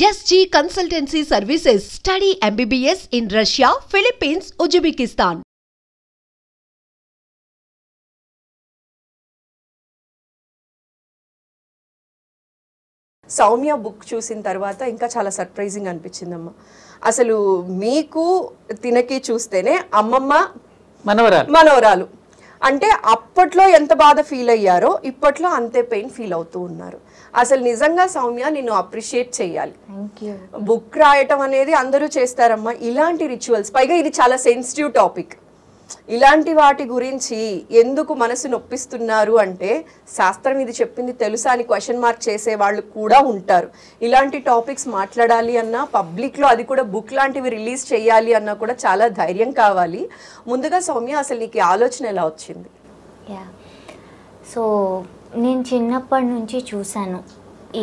SG Consultancy Services. Study MBBS in Russia, Philippines, Uzbekistan. Soumya book చూసిన తర్వాత ఇంకా చాలా సర్ప్రైజింగ్ అనిపించిందమ్మ. అసలు మీకు తినకి చూస్తేనే అమ్మమ్మ మనవరాలు అంటే అప్పట్లో ఎంత బాధ ఫీల్ అయ్యారో ఇప్పట్లో అంతే పెయిన్ ఫీల్ అవుతూ ఉన్నారు. అసలు నిజంగా సౌమ్య నిన్ను అప్రిషియేట్ చేయాలి. బుక్ రాయటం అనేది అందరూ చేస్తారమ్మా. ఇలాంటి రిచువల్స్, పైగా ఇది చాలా సెన్సిటివ్ టాపిక్, ఇలాంటి వాటి గురించి ఎందుకు మనసు నొప్పిస్తున్నారు అంటే శాస్త్రం ఇది చెప్పింది తెలుసా అని క్వశ్చన్ మార్క్ చేసే వాళ్ళు కూడా ఉంటారు. ఇలాంటి టాపిక్స్ మాట్లాడాలి అన్నా, పబ్లిక్లో అది కూడా బుక్ లాంటివి రిలీజ్ చేయాలి అన్నా కూడా చాలా ధైర్యం కావాలి. ముందుగా సౌమ్య, అసలు నీకు ఆలోచన ఎలా వచ్చింది? సో నేను చిన్నప్పటి నుంచి చూశాను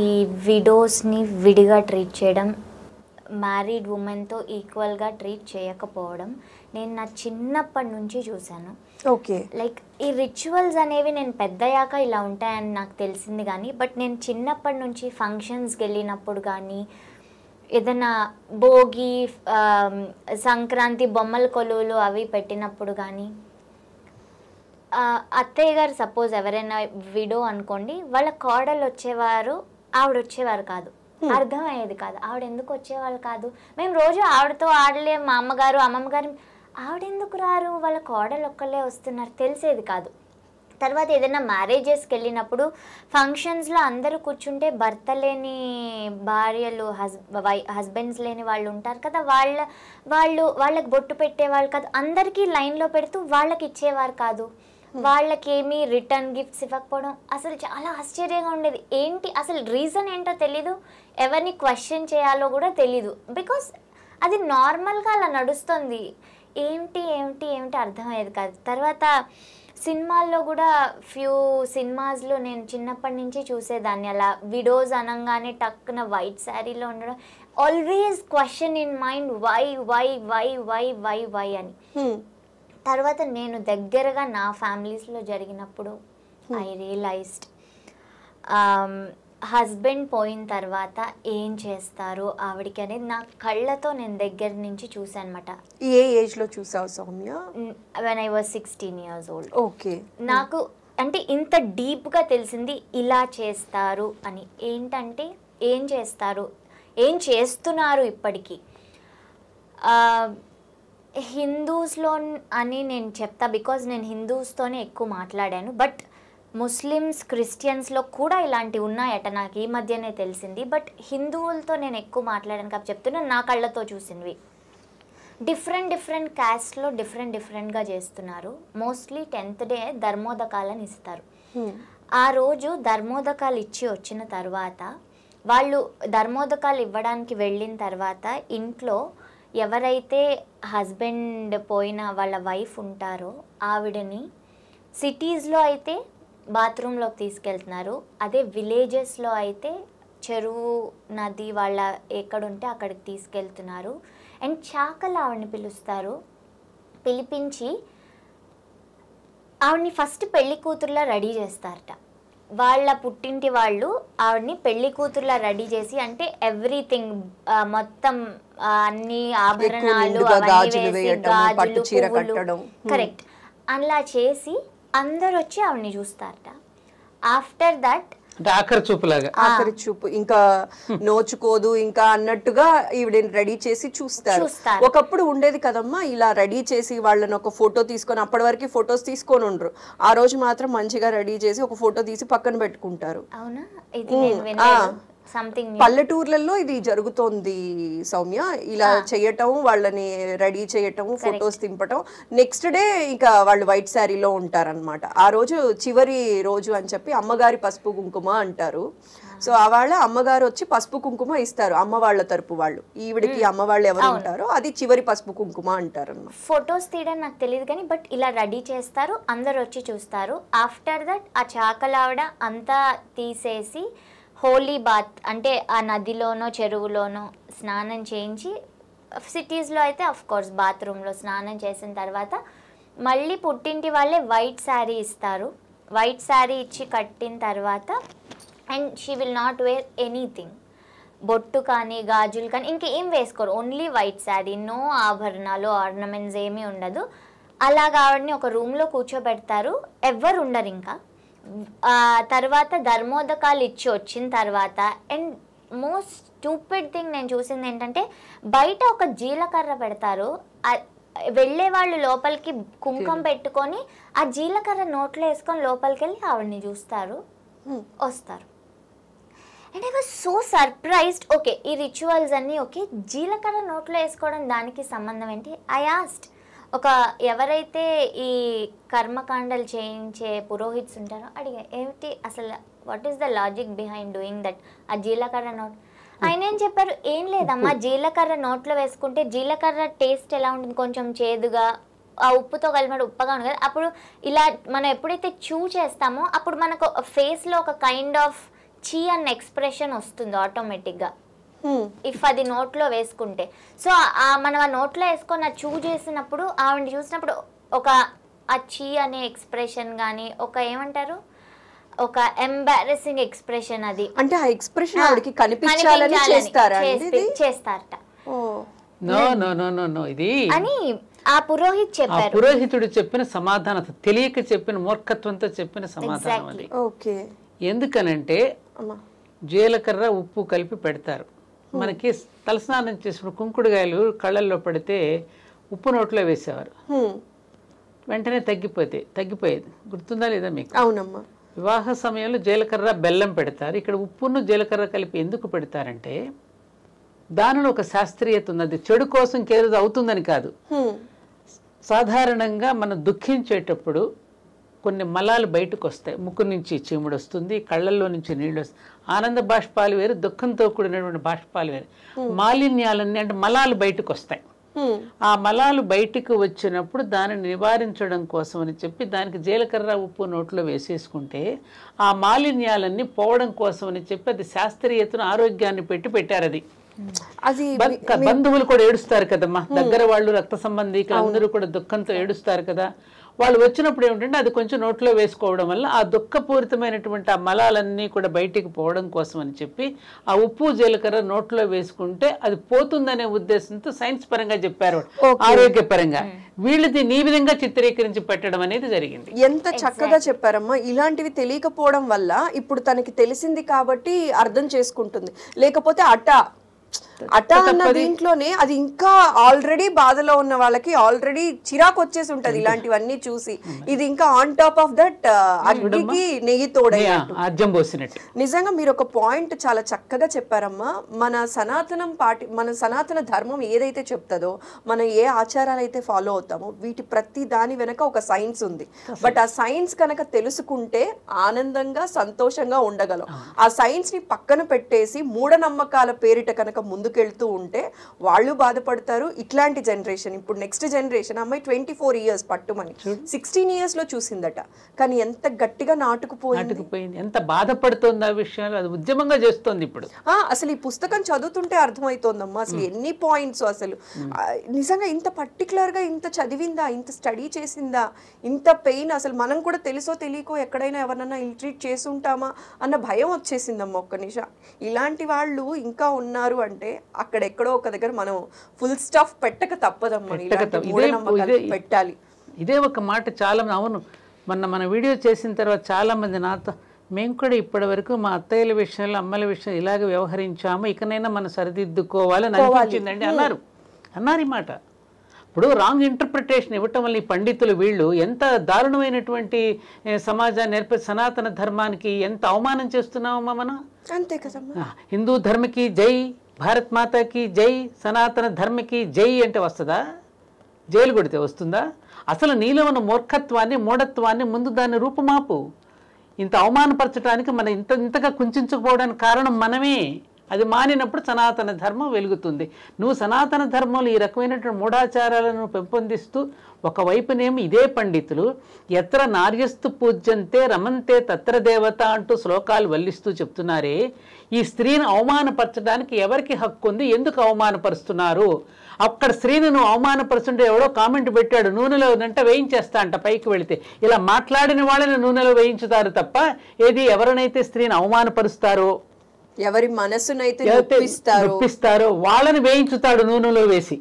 ఈ విడోస్ని విడిగా ట్రీట్ చేయడం, మ్యారీడ్ ఉమెన్తో ఈక్వల్గా ట్రీట్ చేయకపోవడం నేను నా చిన్నప్పటి నుంచి చూశాను. ఓకే, లైక్ ఈ రిచువల్స్ అనేవి నేను పెద్దయ్యాక ఇలా ఉంటాయని నాకు తెలిసింది కానీ, బట్ నేను చిన్నప్పటి నుంచి ఫంక్షన్స్కి వెళ్ళినప్పుడు కానీ, ఏదైనా భోగి, సంక్రాంతి బొమ్మల కొలువులు అవి పెట్టినప్పుడు కానీ, అత్తయ్య గారు సపోజ్ ఎవరైనా విడో అనుకోండి, వాళ్ళ కోడలు వచ్చేవారు, ఆవిడ వచ్చేవారు కాదు. అర్థమయ్యేది కాదు ఆవిడ ఎందుకు వచ్చేవాళ్ళు కాదు. మేము రోజు ఆవిడతో ఆడలే, మా అమ్మగారు అమ్మమ్మ గారు ఆవిడెందుకు రారు, వాళ్ళ కోడలు ఒక్కళ్ళే వస్తున్నారు, తెలిసేది కాదు. తర్వాత ఏదైనా మ్యారేజెస్కి వెళ్ళినప్పుడు ఫంక్షన్స్లో అందరూ కూర్చుంటే భర్త లేని భార్యలు, హస్బెండ్స్ లేని వాళ్ళు ఉంటారు కదా, వాళ్ళకి బొట్టు పెట్టేవాళ్ళు కాదు, అందరికీ లైన్లో పెడుతూ వాళ్ళకి ఇచ్చేవారు కాదు, వాళ్ళకేమీ రిటర్న్ గిఫ్ట్స్ ఇవ్వకపోవడం. అసలు చాలా ఆశ్చర్యంగా ఉండేది. ఏంటి అసలు రీజన్ ఏంటో తెలీదు, ఎవరిని క్వశ్చన్ చేయాలో కూడా తెలీదు, బికాస్ అది నార్మల్గా అలా నడుస్తుంది. ఏంటి ఏమిటి ఏమిటి అర్థమయ్యేది కాదు. తర్వాత సినిమాల్లో కూడా ఫ్యూ సినిమాస్లో నేను చిన్నప్పటి నుంచి చూసేదాన్ని, అలా విడోస్ అనగానే టక్కున వైట్ శారీలో ఉండడం, always question in mind, why why why why why why అని. తర్వాత నేను దగ్గరగా నా ఫ్యామిలీస్లో జరిగినప్పుడు ఐ రియలైజ్డ్ హస్బెండ్ పోయిన తర్వాత ఏం చేస్తారు ఆవిడికి అనేది నా కళ్ళతో నేను దగ్గర నుంచి చూసాను అనమాట. ఏ ఏజ్లో చూసావు Soumya? When I was 16 years old. Okay, నాకు అంటే ఇంత డీప్గా తెలిసింది ఇలా చేస్తారు అని. ఏంటంటే ఏం చేస్తారు, ఏం చేస్తున్నారు ఇప్పటికీ. హిందూస్లో అని నేను చెప్తా, బికాజ్ నేను హిందూస్తోనే ఎక్కువ మాట్లాడాను. బట్ ముస్లిమ్స్, క్రిస్టియన్స్లో కూడా ఇలాంటివి ఉన్నాయట, నాకు ఈ మధ్యనే తెలిసింది. బట్ హిందువులతో నేను ఎక్కువ మాట్లాడాను కాబట్టి చెప్తున్నాను, నా కళ్ళతో చూసినవి. డిఫరెంట్ క్యాస్ట్లో డిఫరెంట్గా చేస్తున్నారు. మోస్ట్లీ 10th day ధర్మోదకాలని ఇస్తారు. ఆ రోజు ధర్మోదకాలు ఇచ్చి వచ్చిన తర్వాత, వాళ్ళు ధర్మోదకాలు ఇవ్వడానికి వెళ్ళిన తర్వాత ఇంట్లో ఎవరైతే హస్బెండ్ పోయిన వాళ్ళ వైఫ్ ఉంటారో ఆవిడని సిటీస్లో అయితే బాత్రూంలోకి తీసుకెళ్తున్నారు, అదే విలేజెస్లో అయితే చెరువు, నది వాళ్ళ ఎక్కడుంటే అక్కడికి తీసుకెళ్తున్నారు. అండ్ చాకలు ఆవిడని పిలుస్తారు, పిలిపించి ఆవిడని ఫస్ట్ పెళ్లి కూతురులా రెడీ చేస్తారట. వాళ్ళ పుట్టింటి వాళ్ళు ఆవిడని పెళ్లి కూతురులా రెడీ చేసి, అంటే ఎవ్రీథింగ్ మొత్తం అన్ని ఆభరణాలు అవన్నీ వేసి, గాజులు, పువ్వులు, కరెక్ట్ అలా చేసి అందరు వచ్చి ఆవిడని చూస్తారట. ఆఫ్టర్ దట్ ఆఖరి చూపు, ఇంకా నోచుకోదు ఇంకా అన్నట్టుగా ఈవిడని రెడీ చేసి చూస్తారు. ఒకప్పుడు ఉండేది కదమ్మా, ఇలా రెడీ చేసి వాళ్ళని ఒక ఫోటో తీసుకొని, అప్పటి వరకు ఫొటోస్ తీసుకొని ఉండరు, ఆ రోజు మాత్రం మంచిగా రెడీ చేసి ఒక ఫోటో తీసి పక్కన పెట్టుకుంటారు. అవునా, ఇది నేను వినలేదు. పల్లెటూర్లలో ఇది జరుగుతోంది సౌమ్య. ఇలా చేయటం, వాళ్ళని రెడీ చేయటం, ఫొటోస్ తింపటం, నెక్స్ట్ డే ఇంకా వాళ్ళు వైట్ శారీలో ఉంటారనమాట. ఆ రోజు చివరి రోజు అని చెప్పి అమ్మగారి పసుపు కుంకుమ అంటారు. సో ఆ వాళ్ళ అమ్మగారు వచ్చి పసుపు కుంకుమ ఇస్తారు, అమ్మ వాళ్ళ తరపు వాళ్ళు. ఈవిడికి అమ్మ వాళ్ళు ఎవరు ఉంటారో అది చివరి పసుపు కుంకుమ అంటారు అన్నమాట. ఫొటోస్ తీయడం నాకు తెలియదు కానీ, బట్ ఇలా రెడీ చేస్తారు, అందరు వచ్చి చూస్తారు. ఆఫ్టర్ దట్ ఆ చాకలావిడ అంతా తీసేసి హోలీ బాత్ అంటే ఆ నదిలోనో చెరువులోనో స్నానం చేయించి, సిటీస్లో అయితే అఫ్ కోర్స్ బాత్రూంలో స్నానం చేసిన తర్వాత మళ్ళీ పుట్టింటి వాళ్ళే వైట్ శారీ ఇస్తారు. వైట్ శారీ ఇచ్చి కట్టిన తర్వాత, and she will not wear anything. బొట్టు కానీ గాజులు కానీ ఇంకేం వేసుకోరు, ఓన్లీ వైట్ శారీ, నో ఆభరణాలు ఆర్నమెంట్స్ ఏమీ ఉండదు. అలాగ ఆవిడని ఒక రూమ్లో కూర్చోబెడతారు, ఎవ్వరు ఉండరు. ఇంకా తర్వాత ధర్మోదకాలు ఇచ్చి వచ్చిన తర్వాత అండ్ మోస్ట్ స్టూపిడ్ థింగ్ నేను చూసింది ఏంటంటే బయట ఒక జీలకర్ర పెడతారు, వెళ్ళే వాళ్ళు లోపలికి కుంకుమ పెట్టుకొని ఆ జీలకర్ర నోట్లో వేసుకొని లోపలికి వెళ్ళి ఆవిడని చూస్తారు, వస్తారు. And I was so surprised. Okay, ఈ రిచువల్స్ అన్నీ ఓకే, జీలకర్ర నోట్లో వేసుకోవడం దానికి సంబంధం ఏంటి? ఐ ఆస్క్డ్ ఒక ఎవరైతే ఈ కర్మకాండలు చేయించే పురోహిత్స్ ఉంటారో అడిగా, ఏమిటి అసలు what is the logic behind doing that? ఆ జీలకర్ర నోట్ ఆయన ఏం చెప్పారు, ఏం లేదమ్మా, జీలకర్ర నోట్లో వేసుకుంటే జీలకర్ర టేస్ట్ ఎలా ఉంటుంది, కొంచెం చేదుగా, ఆ ఉప్పుతో కలిపినట్టు ఉప్పగా ఉంటుంది కదా. అప్పుడు ఇలా మనం ఎప్పుడైతే చూ చేస్తామో అప్పుడు మనకు ఫేస్లో ఒక కైండ్ ఆఫ్ చీ అన్న ఎక్స్ప్రెషన్ వస్తుంది ఆటోమేటిక్గా, ఇఫ్ అది నోట్లో వేసుకుంటే. సో మనం ఆ నోట్లో వేసుకొని ఆ చూ చేసినప్పుడు ఆవిడని చూసినప్పుడు ఒక ఆ చీ అనే ఎక్స్ప్రెషన్ కానీ ఒక ఏమంటారు, ఒక ఎంబారసింగ్ ఎక్స్ప్రెషన్, అది అంటే ఆ ఎక్స్ప్రెషన్ ఆవిడకి కనిపించాలని చేస్తారట. No no no no no ఇది అని ఆ పురోహిత్ చెప్పారు. పురోహితుడు చెప్పిన సమాధానం, తెలియక చెప్పిన మూర్ఖత్వంతో చెప్పిన సమాధానం అది. ఓకే, ఎందుకనంటే జీలకర్ర ఉప్పు కలిపి పెడతారు. మనకి తలస్నానం చేసినప్పుడు కుంకుడుగాయలు కళ్ళల్లో పడితే ఉప్పు నోట్లో వేసేవారు, వెంటనే తగ్గిపోయేది. గుర్తుందా లేదా మీకు? అవునమ్మా. వివాహ సమయంలో జీలకర్ర బెల్లం పెడతారు. ఇక్కడ ఉప్పును జీలకర్ర కలిపి ఎందుకు పెడతారంటే దానిలో ఒక శాస్త్రీయత ఉంది. అది చెడు కోసం కేదో అవుతుందని కాదు. సాధారణంగా మనం దుఃఖించేటప్పుడు కొన్ని మలాలు బయటకు వస్తాయి. ముక్కు నుంచి చీముడు వస్తుంది, కళ్ళల్లో నుంచి నీళ్ళు వస్తాయి. ఆనంద బాష్పాలు వేరు, దుఃఖంతో కూడినటువంటి బాష్పాలు వేరు. మాలిన్యాలన్నీ అంటే మలాలు బయటకు వస్తాయి. ఆ మలాలు బయటకు వచ్చినప్పుడు దానిని నివారించడం కోసం అని చెప్పి దానికి జీలకర్ర ఉప్పు నోట్లో వేసేసుకుంటే ఆ మాలిన్యాలన్నీ పోవడం కోసం అని చెప్పి అది శాస్త్రీయతను ఆరోగ్యాన్ని పెట్టారు. అది బంధువులు కూడా ఏడుస్తారు కదమ్మా, దగ్గర వాళ్ళు రక్త సంబంధికులు అందరూ కూడా దుఃఖంతో ఏడుస్తారు కదా. వాళ్ళు వచ్చినప్పుడు ఏమిటంటే అది కొంచెం నోట్లో వేసుకోవడం వల్ల ఆ దుఃఖపూరితమైనటువంటి ఆ మలాలన్నీ కూడా బయటికి పోవడం కోసం అని చెప్పి ఆ ఉప్పు జీలకర్ర నోట్లో వేసుకుంటే అది పోతుందనే ఉద్దేశంతో సైన్స్ పరంగా చెప్పారు, ఆరోగ్యపరంగా. వీళ్ళది నీ విధంగా చిత్రీకరించి పెట్టడం అనేది జరిగింది. ఎంత చక్కగా చెప్పారమ్మా. ఇలాంటివి తెలియకపోవడం వల్ల ఇప్పుడు తనకి తెలిసింది కాబట్టి అర్థం చేసుకుంటుంది. లేకపోతే అటా అన్న దీంట్లోనే అది ఇంకా ఆల్రెడీ బాధలో ఉన్న వాళ్ళకి ఆల్రెడీ చిరాకు వచ్చేసి ఉంటది ఇలాంటివన్నీ చూసి. ఇది ఇంకా ఆన్ టాప్ ఆఫ్ దట్ అగ్గికి నెయ్యి తోడైనట్టు. నిజంగా మీరు ఒక పాయింట్ చాలా చక్కగా చెప్పారమ్మా. మన సనాతన ధర్మం ఏదైతే చెప్తుందో, మనం ఏ ఆచారాలు అయితే ఫాలో అవుతామో వీటి ప్రతి దాని వెనక ఒక సైన్స్ ఉంది. బట్ ఆ సైన్స్ కనుక తెలుసుకుంటే ఆనందంగా సంతోషంగా ఉండగలం. ఆ సైన్స్ ని పక్కన పెట్టేసి మూఢనమ్మకాల పేరిట కనుక ముందుకెళ్తూ ఉంటే వాళ్ళు బాధపడతారు. ఇట్లాంటి జనరేషన్, ఇప్పుడు నెక్స్ట్ జనరేషన్ అమ్మాయి 24 years పట్టుమని 16 years లో చూసిందట, కానీ ఎంత గట్టిగా నాటుకుపోయింది, ఎంత బాధపడుతుంది ఆ విషయాలు. అది ఉద్యమంగా చేస్తుంది ఇప్పుడు. అసలు ఈ పుస్తకం చదువుతుంటే అర్థమవుతోందమ్మా అసలు ఎన్ని పాయింట్స్. అసలు నిజంగా ఇంత పర్టికులర్ గా ఇంత చదివిందా, ఇంత స్టడీ చేసిందా, ఇంత పెయిన్. అసలు మనం కూడా తెలుసో తెలియకో ఎక్కడైనా ఎవరన్నా ఇల్ట్రీట్ చేసి ఉంటామా అన్న భయం వచ్చేసిందమ్మా ఒక్క నిమిషం. ఇలాంటి వాళ్ళు ఇంకా ఉన్నారు అంటే అక్కడెక్కడో ఒక దగ్గర మనం ఫుల్ స్టాప్ పెట్టక తప్పదమ్మా, పెట్టాలి. ఇదే ఒక మాట చాలా అవును. మన వీడియో చేసిన తర్వాత చాలా మంది నాతో, మేము కూడా ఇప్పటి వరకు మా అత్తయ్యల విషయంలో అమ్మల విషయంలో ఇలాగ వ్యవహరించాము, ఇకనైనా మనం సరిదిద్దుకోవాలని అనిపించిందండి అన్నారు ఈ మాట. ఇప్పుడు రాంగ్ ఇంటర్ప్రిటేషన్ ఇవ్వటం వల్ల ఈ పండితులు వీళ్ళు ఎంత దారుణమైనటువంటి సమాజాన్ని సనాతన ధర్మానికి ఎంత అవమానం చేస్తున్నామమ్మా మనం. అంతే కదమ్మా. హిందూ ధర్మకి జై, భారత్ మాతాకి జై, సనాతన ధర్మకి జై అంటే వస్తుందా? జైలు కొడితే వస్తుందా? అసలు నీలో ఉన్న మూర్ఖత్వాన్ని మూఢత్వాన్ని ముందు దాన్ని రూపుమాపు. ఇంత అవమానపరచడానికి మనం ఇంతగా కుంచుకోవడానికి కారణం మనమే. అది మానినప్పుడు సనాతన ధర్మం వెలుగుతుంది. నువ్వు సనాతన ధర్మంలో ఈ రకమైనటువంటి మూఢాచారాలను పెంపొందిస్తూ ఒకవైపునేమో ఇదే పండితులు ఎత్ర నార్యస్తు పూజ్యంతే రమంతే తత్ర దేవత అంటూ శ్లోకాలు వల్లిస్తూ చెప్తున్నారే, ఈ స్త్రీని అవమానపరచడానికి ఎవరికి హక్కు ఉంది, ఎందుకు అవమానపరుస్తున్నారు? అక్కడ స్త్రీని నువ్వు అవమానపరుస్తుంటే ఎవడో కామెంట్ పెట్టాడు, నూనెలో వేయించేస్తా అంట పైకి వెళితే. ఇలా మాట్లాడిన వాళ్ళని నూనెలో వేయించుతారు తప్ప ఏది ఎవరినైతే స్త్రీని అవమానపరుస్తారో ఎవరి మనసునైతే నొప్పిస్తారో వాళ్ళని వేయించుతాడు నూనెలో వేసి.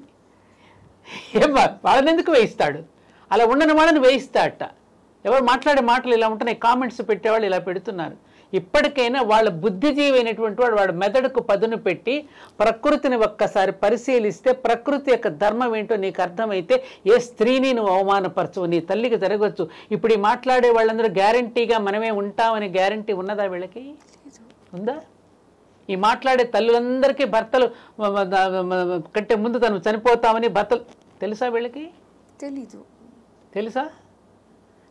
ఏమ్మా వాళ్ళని ఎందుకు వేయిస్తాడు? అలా ఉండని వాళ్ళని వేయిస్తాడట. ఎవరు మాట్లాడే మాటలు ఇలా ఉంటున్నాయి, కామెంట్స్ పెట్టేవాళ్ళు ఇలా పెడుతున్నారు. ఇప్పటికైనా వాళ్ళ బుద్ధిజీవి అయినటువంటి వాడు వాడు మెదడుకు పదును పెట్టి ప్రకృతిని ఒక్కసారి పరిశీలిస్తే ప్రకృతి యొక్క ధర్మం ఏంటో నీకు అర్థమైతే ఏ స్త్రీని నువ్వు అవమానపరచవు, నీ తల్లికి జరగవచ్చు. ఇప్పుడు ఈ మాట్లాడే వాళ్ళందరూ గ్యారంటీగా మనమే ఉంటామని గ్యారంటీ ఉన్నదా వీళ్ళకి? ఉందా? ఈ మాట్లాడే తల్లులందరికీ భర్తలు కంటే ముందు తను చనిపోతామని భర్తలు తెలుసా వీళ్ళకి? తెలీదు. తెలుసా?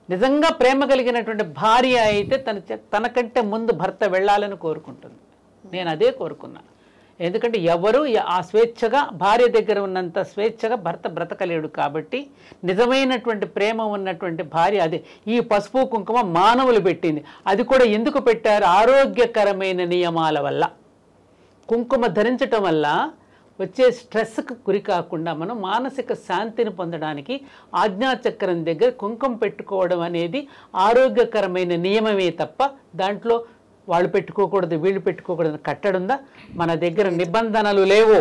నిజంగా ప్రేమ కలిగినటువంటి భార్య అయితే తనకంటే ముందు భర్త వెళ్ళాలని కోరుకుంటుంది. నేను అదే కోరుకున్నా. ఎందుకంటే ఎవరు ఆ స్వేచ్ఛగా భార్య దగ్గర ఉన్నంత స్వేచ్ఛగా భర్త బ్రతకలేడు. కాబట్టి నిజమైనటువంటి ప్రేమ ఉన్నటువంటి భార్య అదే. ఈ పసుపు కుంకుమ మానవులు పెట్టింది. అది కూడా ఎందుకు పెట్టారు? ఆరోగ్యకరమైన నియమాల వల్ల. కుంకుమ ధరించటం వల్ల వచ్చే స్ట్రెస్కు గురి కాకుండా మనం మానసిక శాంతిని పొందడానికి ఆజ్ఞాచక్రం దగ్గర కుంకుమ పెట్టుకోవడం అనేది ఆరోగ్యకరమైన నియమమే తప్ప దాంట్లో వాళ్ళు పెట్టుకోకూడదు వీళ్ళు పెట్టుకోకూడదు కట్టడుందా? మన దగ్గర నిబంధనలు లేవు,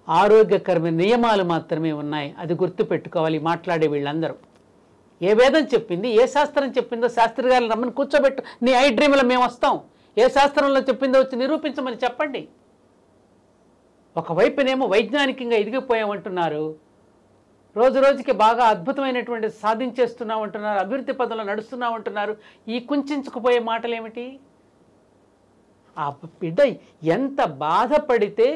ఆరోగ్యకరమైన నియమాలు మాత్రమే ఉన్నాయి. అది గుర్తు పెట్టుకోవాలి మాట్లాడే వీళ్ళందరూ. ఏ వేదం చెప్పింది, ఏ శాస్త్రం చెప్పిందో శాస్త్రి గారిని రమ్మని కూర్చోబెట్టు. నీ ఐ డ్రీమ్లో మేము వస్తాం. ఏ శాస్త్రంలో చెప్పిందో వచ్చి నిరూపించమని చెప్పండి. ఒకవైపునేమో వైజ్ఞానికంగా ఎదిగిపోయామంటున్నారు, రోజు రోజుకి బాగా అద్భుతమైనటువంటి సాధించేస్తున్నామంటున్నారు, అభివృద్ధి పదంలో నడుస్తున్నామంటున్నారు. ఈ కుంచుకుపోయే మాటలు ఏమిటి? ఆ బిడ్డ ఎంత బాధపడితే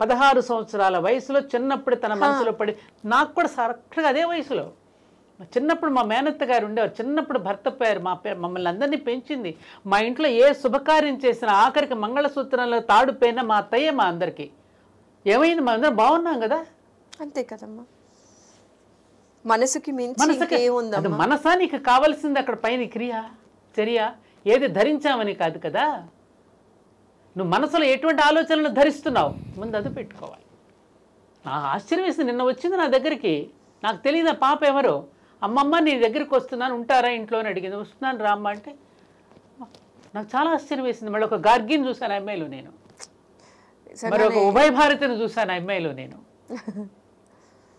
16 సంవత్సరాల వయసులో చిన్నప్పుడు తన మనసులో పడి, నాకు కూడా కరెక్ట్గా అదే వయసులో చిన్నప్పుడు మా మేనత్త గారు ఉండేవారు. చిన్నప్పుడు భర్త పేరు మమ్మల్ని అందరినీ పెంచింది. మా ఇంట్లో ఏ శుభకార్యం చేసినా ఆఖరికి మంగళసూత్రంలో తాడు పోయినా మా అత్తయ్య మా అందరికీ. ఏమైంది? మా అందరం బాగున్నాం కదా. అంతే కదమ్మా. మనసుకి మించి మనసా నీకు కావాల్సింది అక్కడ పైన క్రియ చర్య ఏది ధరించామని కాదు కదా. నువ్వు మనసులో ఎటువంటి ఆలోచనలు ధరిస్తున్నావు ముందు అది పెట్టుకోవాలి. నాకు ఆశ్చర్యం వేసింది, నిన్న వచ్చింది నా దగ్గరికి. నాకు తెలియదు పాప ఎవరో. అమ్మమ్మ నీ దగ్గరికి వస్తున్నాను ఉంటారా ఇంట్లో అని అడిగింది. వస్తున్నాను రామ్మ అంటే నాకు చాలా ఆశ్చర్యం వేసింది. మళ్ళీ ఒక గార్గిని చూశాను అమ్మాయిలో నేను, మరి ఒక ఉభయ భారతిని చూశాను అమ్మాయిలో నేను.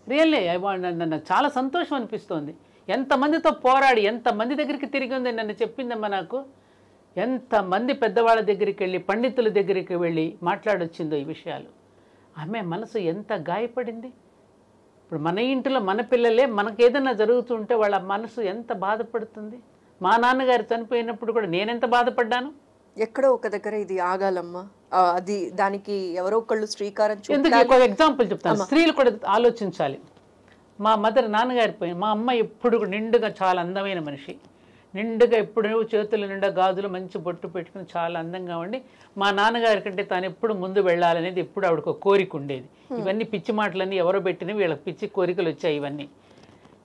రియల్లీ నన్ను చాలా సంతోషం అనిపిస్తోంది. ఎంతమందితో పోరాడి ఎంతమంది దగ్గరికి తిరిగి ఉంది నన్ను చెప్పిందమ్మా నాకు. ఎంతమంది పెద్దవాళ్ళ దగ్గరికి వెళ్ళి పండితుల దగ్గరికి వెళ్ళి మాట్లాడొచ్చిందో ఈ విషయాలు. ఆమె మనసు ఎంత గాయపడింది. ఇప్పుడు మన ఇంటిలో మన పిల్లలే మనకేదన్నా జరుగుతుంటే వాళ్ళ మనసు ఎంత బాధపడుతుంది. మా నాన్నగారు చనిపోయినప్పుడు కూడా నేనెంత బాధపడ్డాను. ఎక్కడో ఒక దగ్గర ఇది ఆగాలమ్మా, అది దానికి ఎవరో ఒకళ్ళు శ్రీకారం. ఎందుకు ఒక ఎగ్జాంపుల్ చెప్తాను, స్త్రీలు కూడా ఆలోచించాలి. మా మదర్ నాన్నగారి పోయి, మా అమ్మ ఎప్పుడు నిండుగా చాలా అందమైన మనిషి, నిండుగా ఎప్పుడు చేతులు నిండా గాజులు మంచి బొట్టు పెట్టుకుని చాలా అందంగా ఉండి, మా నాన్నగారి కంటే తాను ఎప్పుడు ముందు వెళ్ళాలనేది ఎప్పుడు ఆవిడకు ఒక కోరిక ఉండేది. ఇవన్నీ పిచ్చి మాటలన్నీ ఎవరో పెట్టినవి, వీళ్ళకి పిచ్చి కోరికలు వచ్చాయి. ఇవన్నీ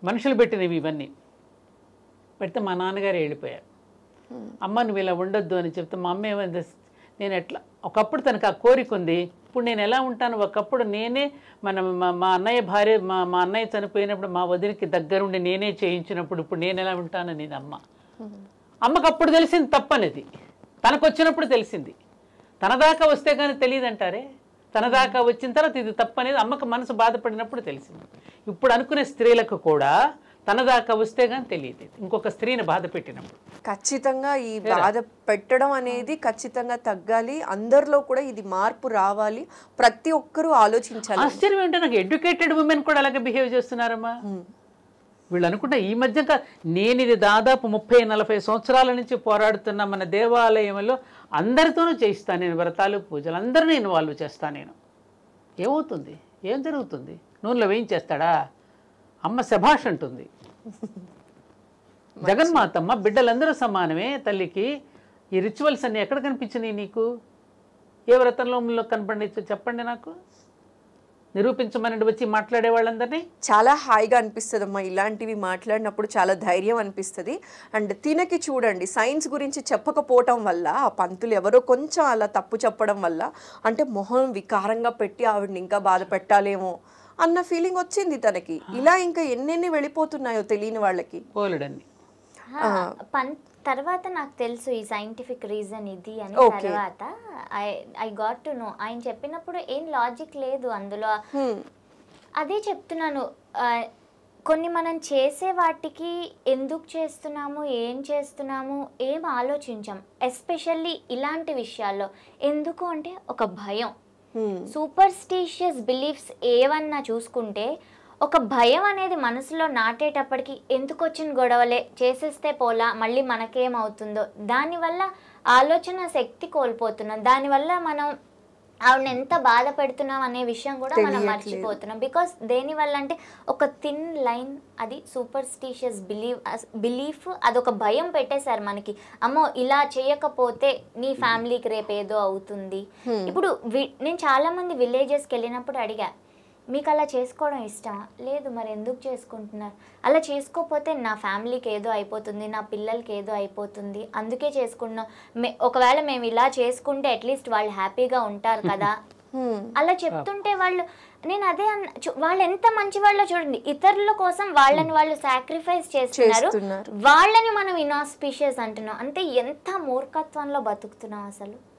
మనుషులు పెట్టినవి. ఇవన్నీ పెడితే మా నాన్నగారు వెళ్ళిపోయారు. అమ్మ నువ్వు ఇలా ఉండొద్దు అని చెప్తే మా అమ్మ ఏమైంది, నేను ఎట్లా ఒకప్పుడు తనకు ఆ కోరిక ఉంది, ఇప్పుడు నేను ఎలా ఉంటాను. ఒకప్పుడు నేనే మా అన్నయ్య భార్య మా అన్నయ్య చనిపోయినప్పుడు మా వదిలికి దగ్గరుండి నేనే చేయించినప్పుడు ఇప్పుడు నేను ఎలా ఉంటాననేది అమ్మకు అప్పుడు తెలిసింది తప్పనేది. తనకు వచ్చినప్పుడు తెలిసింది. తన దాకా వస్తే కానీ తెలియదంటారే, తన దాకా వచ్చిన తర్వాత ఇది తప్పనేది అమ్మకు మనసు బాధపడినప్పుడు తెలిసింది. ఇప్పుడు అనుకునే స్త్రీలకు కూడా తన దాకా వస్తే కానీ తెలియదు ఇంకొక స్త్రీని బాధ పెట్టినప్పుడు. ఖచ్చితంగా ఈ బాధ పెట్టడం అనేది ఖచ్చితంగా తగ్గాలి. అందరిలో కూడా ఇది మార్పు రావాలి. ప్రతి ఒక్కరూ ఆలోచించాలి. ఆశ్చర్యం ఏంటంటే నాకు ఎడ్యుకేటెడ్ ఉమెన్ కూడా అలాగే బిహేవ్ చేస్తున్నారమ్మా. వీళ్ళు అనుకుంటా ఈ మధ్య నేను ఇది దాదాపు 30-40 సంవత్సరాల నుంచి పోరాడుతున్న మన దేవాలయంలో అందరితోనూ చేయిస్తాను నేను వ్రతాలు పూజలు, అందరినీ ఇన్వాల్వ్ చేస్తాను నేను. ఏమవుతుంది, ఏం జరుగుతుంది? నూనెలో వేయించేస్తాడా? అమ్మ శభాష్ అంటుంది. జగన్మాతమ్మ బిడ్డలందరూ సమానమే తల్లికి. ఈ రిచువల్స్ అన్నీ ఎక్కడ కనిపించినాయి నీకు? ఏ వ్రతంలో కనపడి చెప్పండి నాకు, నిరూపించమని వచ్చి మాట్లాడే వాళ్ళందరినీ. చాలా హాయిగా అనిపిస్తుంది అమ్మా ఇలాంటివి మాట్లాడినప్పుడు, చాలా ధైర్యం అనిపిస్తుంది. అండ్ తినకి చూడండి, సైన్స్ గురించి చెప్పకపోవటం వల్ల ఆ పంతులు ఎవరో కొంచెం అలా తప్పు చెప్పడం వల్ల అంటే మొహం వికారంగా పెట్టి ఆవిడని ఇంకా బాధ పెట్టాలేమో అన్న ఫీలింగ్ వచ్చింది తనకి. ఇలా ఇంకా ఎన్నెన్ని వెళ్ళిపోతున్నాయో తెలియని వాళ్ళకి. తర్వాత నాకు తెలుసు ఈ సైంటిఫిక్ రీజన్ ఇది అని. తర్వాత ఐ గాట్ టు నో. ఆయన చెప్పినప్పుడు ఏం లాజిక్ లేదు అందులో. అదే చెప్తున్నాను, కొన్ని మనం చేసే వాటికి ఎందుకు చేస్తున్నాము, ఏం చేస్తున్నాము, ఏం ఆలోచించాం. ఎస్పెషల్లీ ఇలాంటి విషయాల్లో. ఎందుకు అంటే ఒక భయం. సూపర్స్టిషియస్ బిలీఫ్స్ ఏవన్నా చూసుకుంటే ఒక భయం అనేది మనసులో నాటేటప్పటికి ఎందుకు వచ్చిన గొడవలే, చేసేస్తే పోలా, మళ్ళీ మనకేమవుతుందో, దానివల్ల ఆలోచన శక్తి కోల్పోతున్నాం. దానివల్ల మనం ఆవిడని ఎంత బాధ పెడుతున్నాం అనే విషయం కూడా మనం మర్చిపోతున్నాం. బికాస్ దేనివల్ల అంటే ఒక థిన్ లైన్, అది సూపర్స్టిషియస్ బిలీఫ్, అదొక భయం పెట్టేశారు మనకి. అమ్మో ఇలా చేయకపోతే నీ ఫ్యామిలీకి రేపు ఏదో అవుతుంది. ఇప్పుడు నేను చాలా మంది విలేజెస్కి వెళ్ళినప్పుడు అడిగా, మీకు అలా చేసుకోవడం ఇష్టమా? లేదు. మరి ఎందుకు చేసుకుంటున్నారు? అలా చేసుకోకపోతే నా ఫ్యామిలీకి ఏదో అయిపోతుంది, నా పిల్లలకి ఏదో అయిపోతుంది, అందుకే చేసుకుంటున్నాం. ఒకవేళ మేము ఇలా చేసుకుంటే అట్లీస్ట్ వాళ్ళు హ్యాపీగా ఉంటారు కదా అలా చెప్తుంటే వాళ్ళు, నేను అదే వాళ్ళు ఎంత మంచి వాళ్ళో చూడండి. ఇతరుల కోసం వాళ్ళని వాళ్ళు సాక్రిఫైస్ చేస్తున్నారు, వాళ్ళని మనం ఇనాస్పిషియస్ అంటున్నాం. అంటే ఎంత మూర్ఖత్వంలో బతుకుతున్నాం అసలు.